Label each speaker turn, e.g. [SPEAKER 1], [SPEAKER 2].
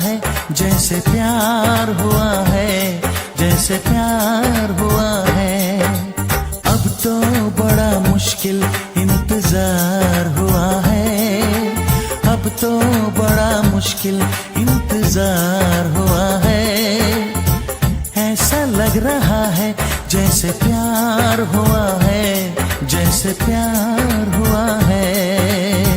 [SPEAKER 1] है जैसे प्यार हुआ है, जैसे प्यार हुआ है। अब तो बड़ा मुश्किल इंतजार हुआ है, अब तो बड़ा मुश्किल इंतजार हुआ है। ऐसा लग रहा है जैसे प्यार हुआ है, जैसे प्यार हुआ है।